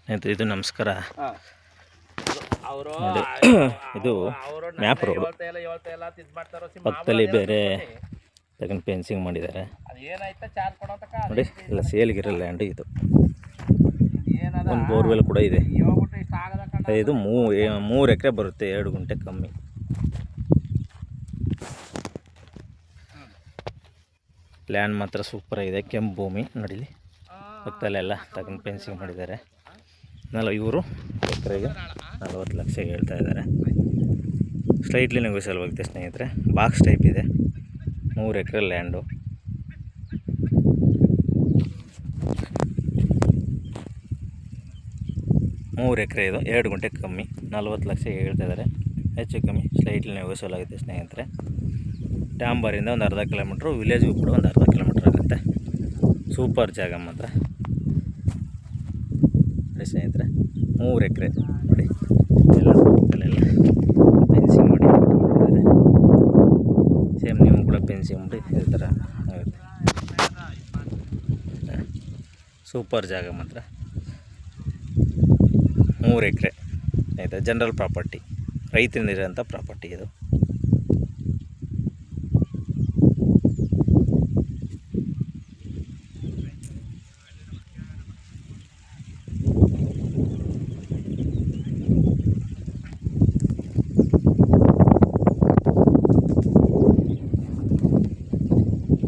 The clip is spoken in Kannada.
ಸ್ನೇಹಿತರೆ ಇದು ನಮಸ್ಕಾರ. ಅವರು ನೋಡಿ ಇದು ಮ್ಯಾಪ್ ರೋಡ್ ಪಕ್ಕದಲ್ಲಿ ಬೇರೆ ತಗೊಂಡು ಫೆನ್ಸಿಂಗ್ ಮಾಡಿದ್ದಾರೆ ನೋಡಿ. ಎಲ್ಲ ಸೇಲ್ಗಿರೋ ಲ್ಯಾಂಡ್ ಇದು. ಒಂದು ಬೋರ್ವೆಲ್ ಕೂಡ ಇದೆ. ಇದು 3 ಎಕರೆ ಬರುತ್ತೆ, 2 ಗುಂಟೆ ಕಮ್ಮಿ. ಲ್ಯಾಂಡ್ ಮಾತ್ರ ಸೂಪರ್ ಆಗಿದೆ, ಕೆಂಪು ಭೂಮಿ ನೋಡಿಲಿ. ಪಕ್ಕದಲ್ಲೆಲ್ಲ ತಗೊಂಡು ಫೆನ್ಸಿಂಗ್ ಮಾಡಿದ್ದಾರೆ. ಇವರು ಎಕರೆಗೆ 40 ಲಕ್ಷ ಹೇಳ್ತಾ ಇದ್ದಾರೆ. ಸ್ಲೈಟ್ಲಿ ನೆಗೋಸಿಯಬಲ್ ಆಗುತ್ತೆ ಸ್ನೇಹಿತರೆ. ಬಾಕ್ಸ್ ಟೈಪ್ ಇದೆ, 3 ಎಕರೆ ಲ್ಯಾಂಡು. ಮೂರು ಎಕರೆ ಇದು, 2 ಗುಂಟೆ ಕಮ್ಮಿ, 40 ಲಕ್ಷ ಹೇಳ್ತಾ ಇದ್ದಾರೆ. ಹೆಚ್ಚು ಕಮ್ಮಿ ಸ್ಲೈಟ್ಲಿ ನೆಗೋಸಿಯಬಲ್ ಆಗುತ್ತೆ ಸ್ನೇಹಿತರೆ. ಟ್ಯಾಂಬರಿಂದ ಒಂದು ಅರ್ಧ ಕಿಲೋಮೀಟ್ರು, ವಿಲೇಜ್ಗೂ ಕೂಡ ಒಂದು ಅರ್ಧ ಕಿಲೋಮೀಟ್ರ್ ಆಗುತ್ತೆ. ಸೂಪರ್ ಜಾಗ ಮಾತ್ರ ನೋಡಿ ಸ್ನೇಹಿತರೆ. 3 ಎಕರೆ ನೋಡಿ, ಎಲ್ಲ ಪಕ್ಕದಲ್ಲೆಲ್ಲ ಫೆನ್ಸಿಂಗ್ ಮಾಡಿದ್ದಾರೆ. ಸೇಮ್ ನೀವು ಕೂಡ ಫೆನ್ಸಿಂಗ್ ಮಾಡಿ ಇದೇ ಥರ ಆಗುತ್ತೆ. ಸೂಪರ್ ಜಾಗ ಮಾತ್ರ. 3 ಎಕರೆ ಸ್ನೇಹಿತರೆ. ಜನರಲ್ ಪ್ರಾಪರ್ಟಿ, ರೈತರಿಂದಿರೋಂಥ ಪ್ರಾಪರ್ಟಿ ಇದು.